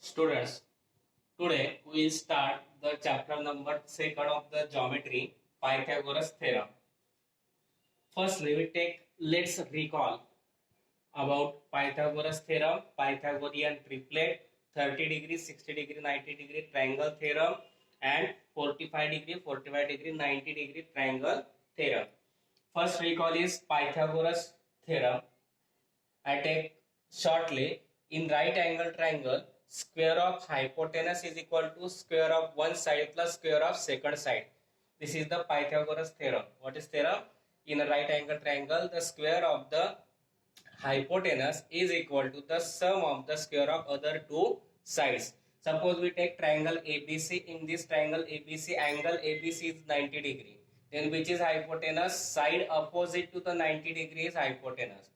Students, today we will start the chapter number 2 of the geometry, Pythagoras theorem. Firstly, let's recall about Pythagoras theorem, Pythagorean triplet, 30 degree, 60 degree, 90 degree triangle theorem, and 45 degree, 90 degree triangle theorem. First recall is Pythagoras theorem. I take shortly. In right angle triangle, square of hypotenuse is equal to square of one side plus square of second side. This is the Pythagoras theorem. What is theorem? In a right angle triangle, the square of the hypotenuse is equal to the sum of the square of other two sides. Suppose we take triangle ABC. In this triangle ABC, angle ABC is 90 degree. Then which is hypotenuse? Side opposite to the 90 degree is hypotenuse.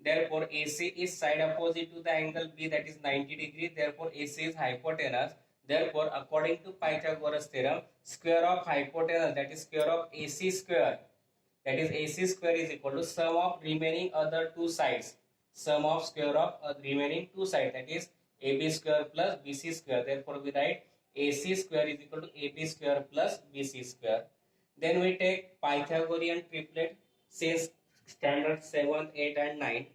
Therefore, AC is side opposite to the angle B, that is 90 degree. Therefore, AC is hypotenuse. Therefore, according to Pythagoras theorem, square of hypotenuse, that is square of AC square, that is AC square, is equal to sum of remaining other two sides. Sum of square of remaining two sides, that is AB square plus BC square. Therefore, we write AC square is equal to AB square plus BC square. Then we take Pythagorean triplet since standard 7, 8 and 9.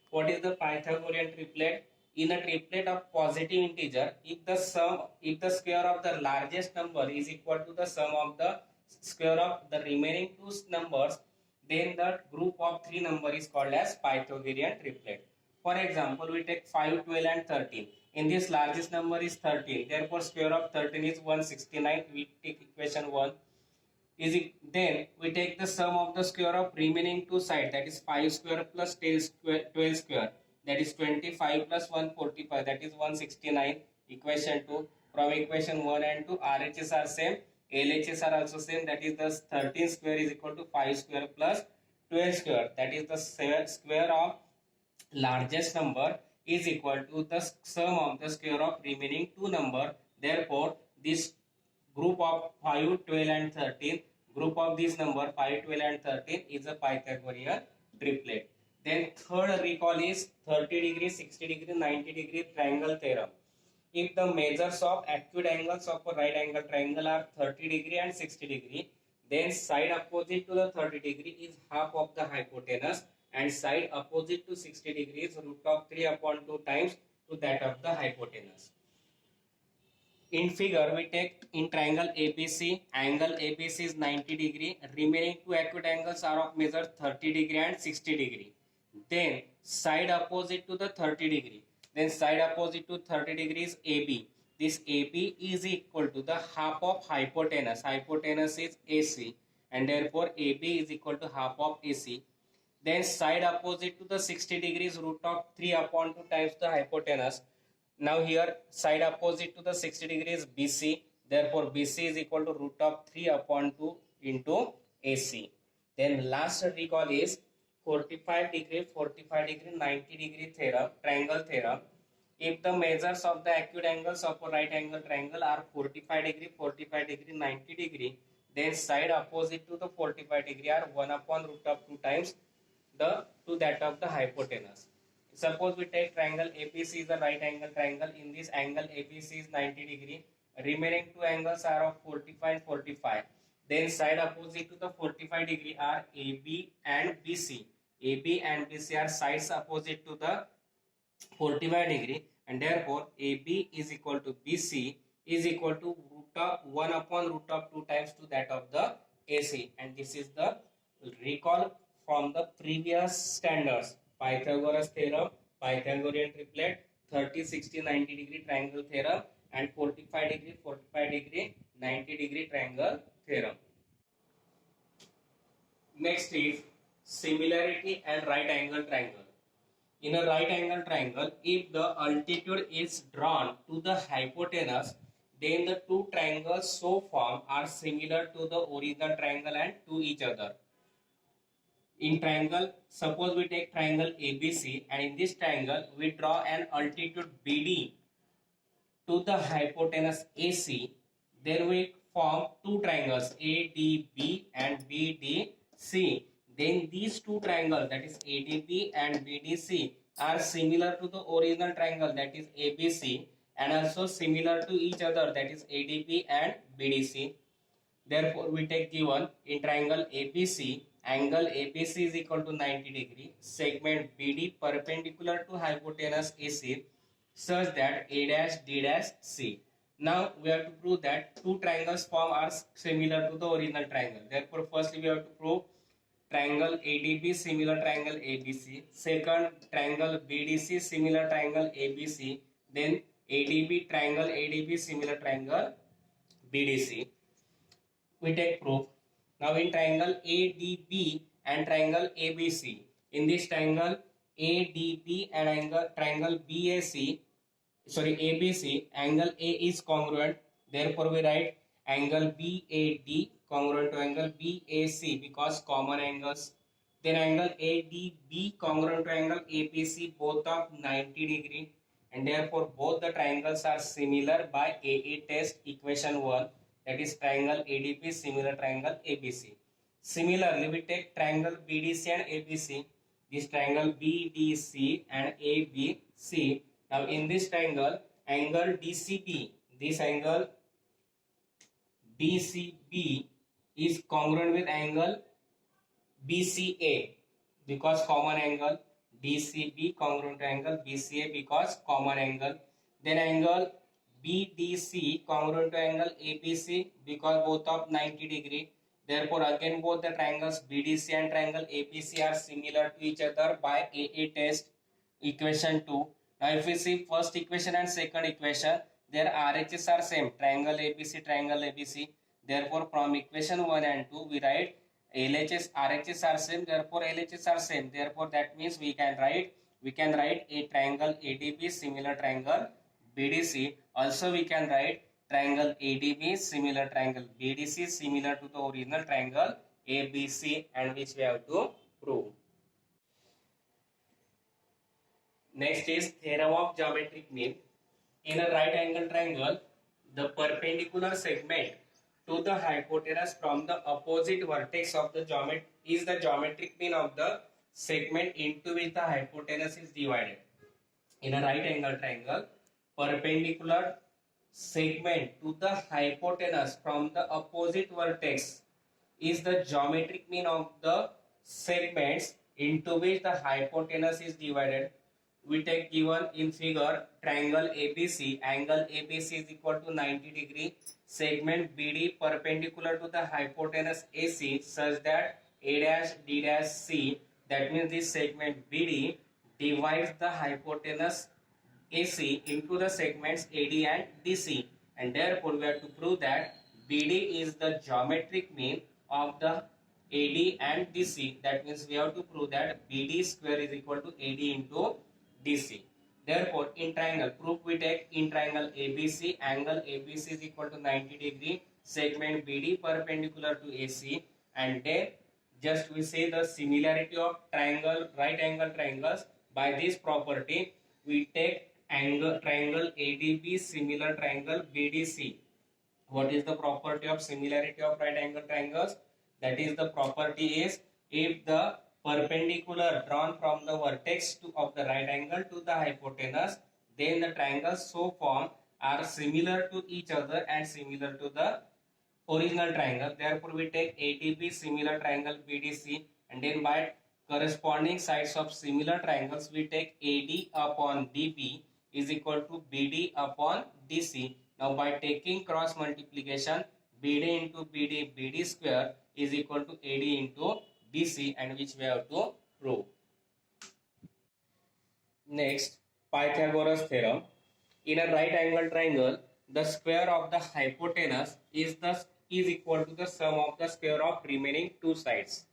What is the Pythagorean triplet? In a triplet of positive integer, if the square of the largest number is equal to the sum of the square of the remaining two numbers, then the group of three number is called as Pythagorean triplet. For example, we take 5, 12 and 13. In this largest number is 13. Therefore, square of 13 is 169. We take equation 1. Then we take the sum of the square of remaining two sides, that is 5 square plus 12 square, that is 25 plus 145, that is 169. Equation 2. From equation 1 and 2, RHS are same, LHS are also same, that is the 13 square is equal to 5 square plus 12 square, that is the square of largest number is equal to the sum of the square of remaining two number. Therefore, this group of 5, 12 and 13, group of this number 5, 12 and 13 is a Pythagorean triplet. Then third recall is 30 degree, 60 degree, 90 degree triangle theorem. If the measures of acute angles of a right angle triangle are 30 degree and 60 degree, then side opposite to the 30 degree is half of the hypotenuse and side opposite to 60 degree is root of 3 upon 2 times to that of the hypotenuse. In figure, we take in triangle ABC, angle ABC is 90 degree, remaining two acute angles are of measure 30 degree and 60 degree. Then side opposite to the 30 degree, then side opposite to 30 degree is AB. This AB is equal to the half of hypotenuse. Hypotenuse is AC and therefore AB is equal to half of AC. Then side opposite to the 60 degrees root of 3 upon 2 times the hypotenuse. Now here side opposite to the 60 degrees BC, therefore BC is equal to root of 3 upon 2 into AC. Then last recall is 45 degree, 90 degree theorem, triangle theorem. If the measures of the acute angles of a right angle triangle are 45 degree, 90 degree, then side opposite to the 45 degree are 1 upon root of 2 times to that of the hypotenuse. Suppose we take triangle ABC is a right angle triangle. In this angle ABC is 90 degree. Remaining two angles are of 45 and 45. Then side opposite to the 45 degree are AB and BC. AB and BC are sides opposite to the 45 degree and therefore AB is equal to BC is equal to root of 1 upon root of 2 times to that of the AC. And this is the recall from the previous standards. Pythagoras theorem, Pythagorean triplet, 30, 60, 90 degree triangle theorem and 45 degree, 90 degree triangle theorem. Next is similarity and right angle triangle. In a right angle triangle, if the altitude is drawn to the hypotenuse, then the two triangles so formed are similar to the original triangle and to each other. In triangle, suppose we take triangle ABC and in this triangle we draw an altitude BD to the hypotenuse AC, then we form two triangles ADB and BDC. Then these two triangles, that is ADB and BDC, are similar to the original triangle, that is ABC, and also similar to each other, that is ADB and BDC. Therefore, we take given in triangle ABC, angle ABC is equal to 90 degree, segment BD perpendicular to hypotenuse AC, such that A dash D dash C. Now we have to prove that two triangles form are similar to the original triangle. Therefore, firstly we have to prove triangle ADB similar triangle ABC. Second, triangle BDC similar triangle ABC. Then ADB triangle ADB similar triangle BDC. We take proof. Now in triangle ADB and triangle ABC. In this triangle ADB and triangle BAC, sorry ABC, angle A is congruent. Therefore we write angle BAD congruent to angle BAC because common angles. Then angle ADB congruent to angle APC, both of 90 degree, and therefore both the triangles are similar by AA test equation 1, that is triangle ADB similar triangle ABC. Similarly, we take triangle BDC and ABC. This triangle BDC and ABC. Now in this triangle, angle DCB, this angle DCB is congruent with angle BCA because common angle. DCB congruent to angle BCA because common angle. Then angle BDC congruent to angle ABC because both of 90 degree. Therefore again both the triangles BDC and triangle ABC are similar to each other by AA test equation 2. Now if we see first equation and second equation, their RHS are same, triangle ABC, triangle ABC. Therefore from equation 1 and 2 we write LHS, RHS are same, therefore LHS are same. Therefore that means we can write a triangle ADB similar triangle BDC. Also we can write triangle ADB similar triangle BDC similar to the original triangle ABC, and which we have to prove. Next is theorem of geometric mean. In a right angle triangle, the perpendicular segment to the hypotenuse from the opposite vertex of the geometry is the geometric mean of the segment into which the hypotenuse is divided. In a right angle triangle, perpendicular segment to the hypotenuse from the opposite vertex is the geometric mean of the segments into which the hypotenuse is divided. We take given in figure triangle ABC, angle ABC is equal to 90 degree, segment BD perpendicular to the hypotenuse AC such that A dash D dash C, that means this segment BD divides the hypotenuse AC into the segments AD and DC, and therefore we have to prove that BD is the geometric mean of the AD and DC. That means we have to prove that BD square is equal to AD into DC. Therefore, in triangle, proof we take in triangle ABC, angle ABC is equal to 90 degree, segment BD perpendicular to AC, and then just we say the similarity of triangle, right angle triangles. By this property, we take triangle ADB similar triangle BDC. What is the property of similarity of right angle triangles? That is, the property is if the perpendicular drawn from the vertex of the right angle to the hypotenuse, then the triangles so formed are similar to each other and similar to the original triangle. Therefore we take ADB similar triangle BDC, and then by corresponding sides of similar triangles we take AD upon DB is equal to BD upon DC. Now by taking cross multiplication, BD into BD, BD square is equal to AD into DC, and which we have to prove. Next, Pythagoras theorem. In a right angle triangle, the square of the hypotenuse is equal to the sum of the square of remaining two sides.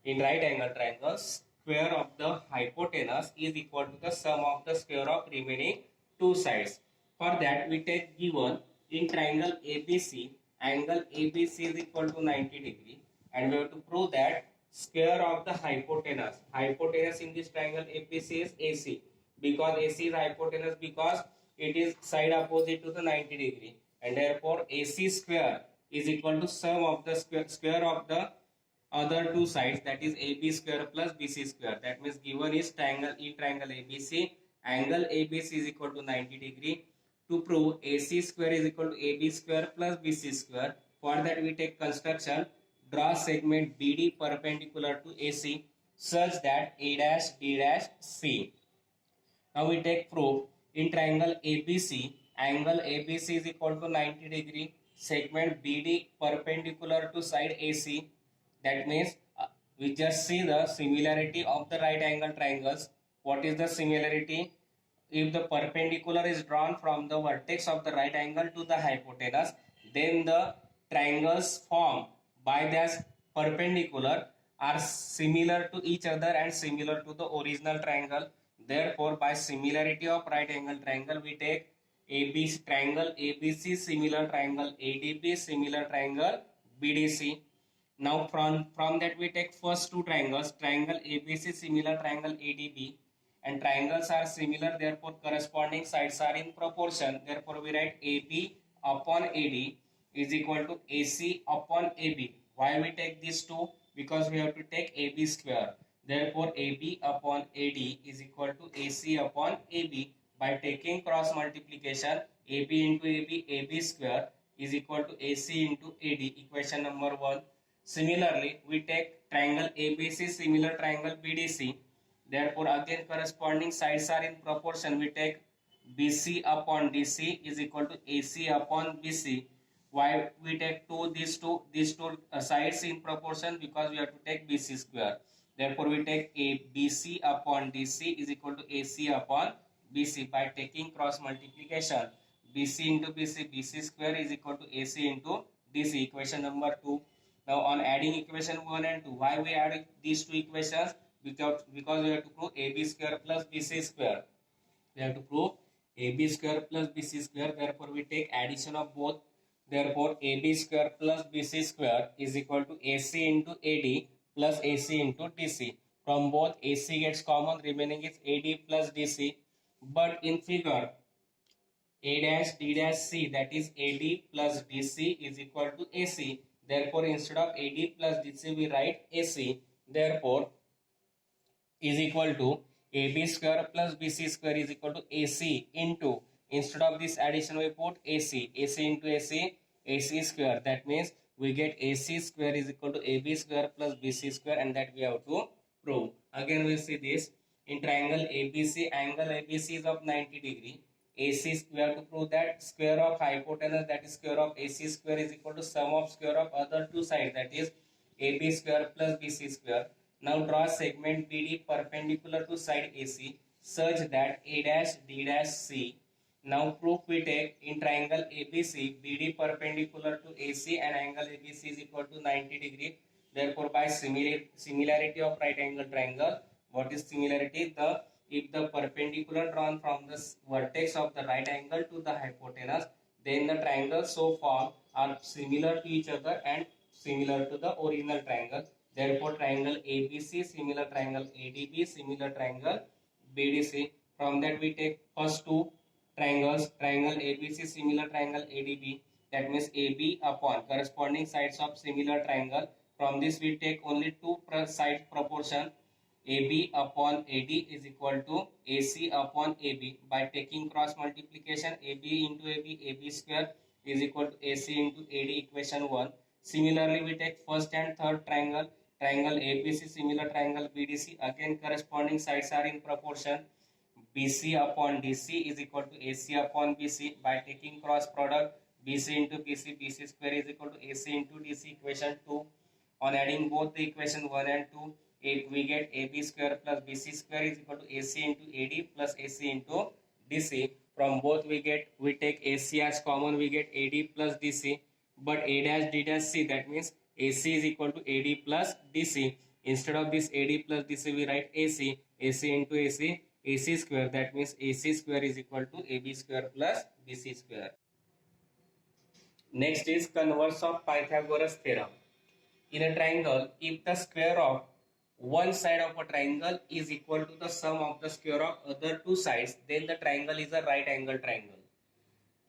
In right angle triangles, square of the hypotenuse is equal to the sum of the square of remaining two sides. For that, we take given in triangle ABC, angle ABC is equal to 90 degree, and we have to prove that square of the hypotenuse in this triangle ABC is AC, because AC is hypotenuse because it is side opposite to the 90 degree, and therefore AC square is equal to sum of the square of the other two sides, that is AB square plus BC square. That means given is triangle ABC, angle ABC is equal to 90 degree, To prove AC square is equal to AB square plus BC square, for that we take construction, draw segment BD perpendicular to AC such that A dash D dash C. Now we take proof in triangle ABC, angle ABC is equal to 90 degree, segment BD perpendicular to side AC. That means we just see the similarity of the right angle triangles. What is the similarity? If the perpendicular is drawn from the vertex of the right angle to the hypotenuse, then the triangles formed by this perpendicular are similar to each other and similar to the original triangle. Therefore, by similarity of right angle triangle, we take ABC triangle ABC similar triangle ADB similar triangle BDC. Now from that we take first two triangles, triangle ABC similar triangle ADB, and triangles are similar, therefore corresponding sides are in proportion. Therefore we write AB upon AD is equal to AC upon AB. Why we take these two? Because we have to take AB square. Therefore AB upon AD is equal to AC upon AB. By taking cross multiplication, AB into AB square is equal to AC into AD, equation number 1. Similarly, we take triangle ABC similar triangle BDC. Therefore, again corresponding sides are in proportion. We take BC upon DC is equal to AC upon BC. Why we take these two sides in proportion? Because we have to take BC square. Therefore, we take a BC upon DC is equal to AC upon BC. By taking cross multiplication, BC into BC, BC square is equal to AC into DC, equation number 2. Now on adding equation 1 and 2, why we add these two equations? Because we have to prove AB square plus BC square. We have to prove AB square plus BC square. Therefore, we take addition of both. Therefore, AB square plus BC square is equal to AC into AD plus AC into DC. From both, AC gets common, remaining is AD plus DC. But in figure, A dash D dash C, that is AD plus DC is equal to AC. Therefore, instead of AD plus DC, we write AC. Therefore, is equal to AB square plus BC square is equal to AC into, instead of this addition we put AC, AC into AC, AC square. That means we get AC square is equal to AB square plus BC square, and that we have to prove. Again we see this in triangle ABC, angle ABC is of 90 degree. AC, we have to prove that square of hypotenuse, that is square of AC square, is equal to sum of square of other two sides, that is AB square plus BC square. Now draw segment BD perpendicular to side AC such that A dash D dash C. Now proof we take in triangle ABC, BD perpendicular to AC and angle ABC is equal to 90 degree. Therefore, by similarity of right angle triangle, what is similarity? If the perpendicular drawn from the vertex of the right angle to the hypotenuse, then the triangles so formed are similar to each other and similar to the original triangle. Therefore, triangle ABC similar triangle ADB similar triangle BDC. From that we take first two triangles, triangle ABC similar triangle ADB. That means AB upon corresponding sides of similar triangle. From this we take only two sides proportion. AB upon AD is equal to AC upon AB. By taking cross multiplication, AB into AB, AB square is equal to AC into AD, equation 1. Similarly, we take first and third triangle, triangle ABC similar triangle BDC. Again, corresponding sides are in proportion. BC upon DC is equal to AC upon BC. By taking cross product, BC into BC, BC square is equal to AC into DC, equation 2. On adding both the equation 1 and 2, we get AB square plus BC square is equal to AC into AD plus AC into DC. From both we take AC as common, we get AD plus DC. But A dash D dash C, that means AC is equal to AD plus DC. Instead of this AD plus DC, we write AC, AC into AC, AC square. That means AC square is equal to AB square plus BC square. Next is converse of Pythagoras theorem. In a triangle, if the square of one side of a triangle is equal to the sum of the square of other two sides, then the triangle is a right angle triangle.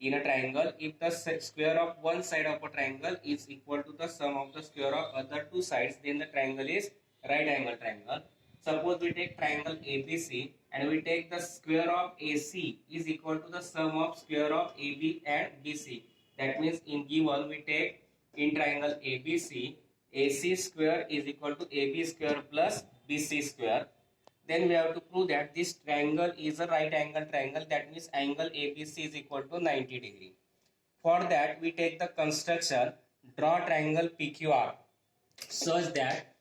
In a triangle, if the square of one side of a triangle is equal to the sum of the square of other two sides, then the triangle is right angle triangle. Suppose we take triangle ABC and we take the square of AC is equal to the sum of square of AB and BC. That means in given we take in triangle ABC, AC square is equal to AB square plus BC square. Then we have to prove that this triangle is a right angle triangle. That means angle ABC is equal to 90 degree. For that we take the construction, draw triangle PQR such that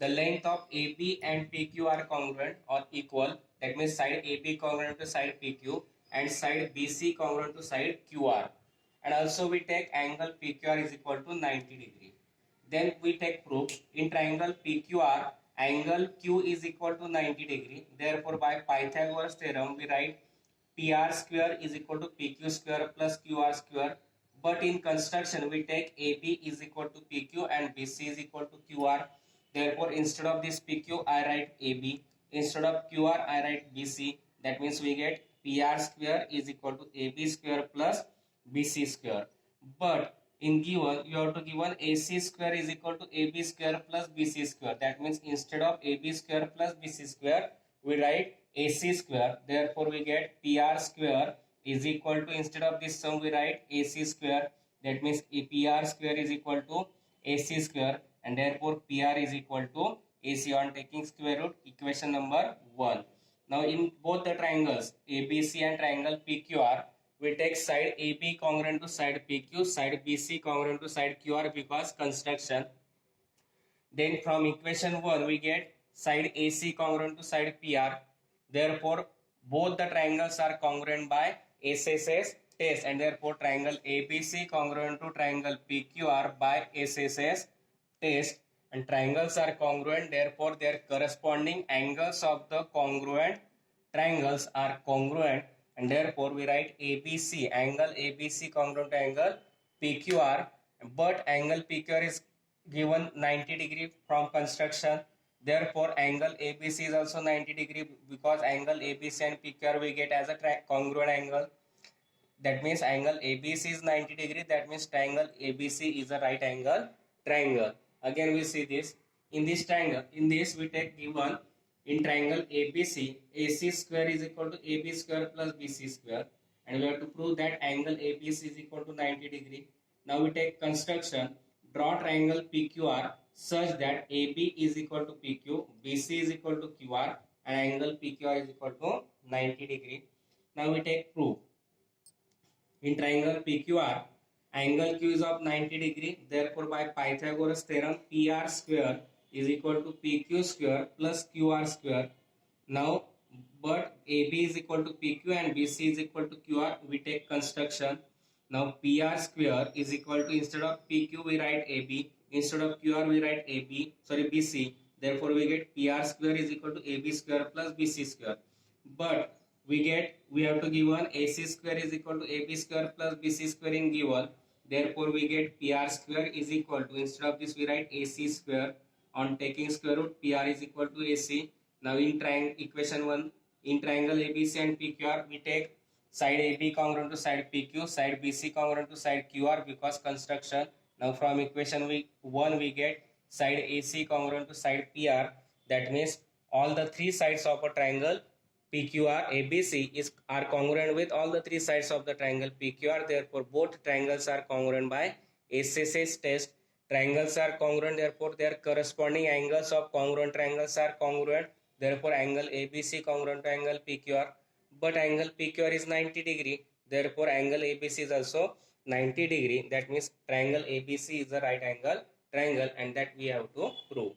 the length of AB and PQ are congruent or equal. That means side AB congruent to side PQ and side BC congruent to side QR. And also we take angle PQR is equal to 90 degree. Then we take proof in triangle PQR angle Q is equal to 90 degree. Therefore by Pythagoras theorem we write PR square is equal to PQ square plus QR square. But in construction we take AB is equal to PQ and BC is equal to QR. Therefore instead of this PQ I write AB, instead of QR I write BC. That means we get PR square is equal to AB square plus BC square. But in given you have to given AC square is equal to AB square plus BC square. That means instead of AB square plus BC square we write AC square. Therefore we get PR square is equal to, instead of this sum we write AC square. That means PR square is equal to AC square and therefore PR is equal to AC on taking square root, equation number 1. Now in both the triangles ABC and triangle PQR we take side AB congruent to side PQ, side BC congruent to side QR because construction. Then from equation 1 we get side AC congruent to side PR. Therefore both the triangles are congruent by SSS test and therefore triangle ABC congruent to triangle PQR by SSS test, and triangles are congruent, therefore their corresponding angles of the congruent triangles are congruent and therefore we write ABC, angle ABC congruent to angle PQR, but angle PQR is given 90 degree from construction. Therefore angle ABC is also 90 degree because angle ABC and PQR we get as a congruent angle. That means angle ABC is 90 degree. That means triangle ABC is a right angle triangle. Again we see this in this triangle. In this we take given in triangle ABC, AC square is equal to AB square plus BC square, and we have to prove that angle ABC is equal to 90 degree. Now we take construction, draw triangle PQR such that AB is equal to PQ, BC is equal to QR, and angle PQR is equal to 90 degree. Now we take proof. In triangle PQR, angle Q is of 90 degree. Therefore, by Pythagoras theorem, PR square is equal to PQ square plus QR square. Now, but AB is equal to PQ and BC is equal to QR. We take construction. Now, PR square is equal to, instead of PQ we write AB, instead of QR we write BC. Therefore, we get PR square is equal to AB square plus BC square. But we have to given AC square is equal to AB square plus BC square in given. Therefore we get PR square is equal to, instead of this we write AC square, on taking square root PR is equal to AC. Now in equation 1, in triangle ABC and PQR we take side AB congruent to side PQ, side BC congruent to side QR because construction. Now from equation 1 we get side AC congruent to side PR. That means all the three sides of a triangle PQR ABC are congruent with all the three sides of the triangle PQR. Therefore both triangles are congruent by SSS test. Triangles are congruent, therefore their corresponding angles of congruent triangles are congruent. Therefore angle ABC congruent to angle PQR. But angle PQR is 90 degree. Therefore angle ABC is also 90 degree. That means triangle ABC is a right angle triangle, and that we have to prove.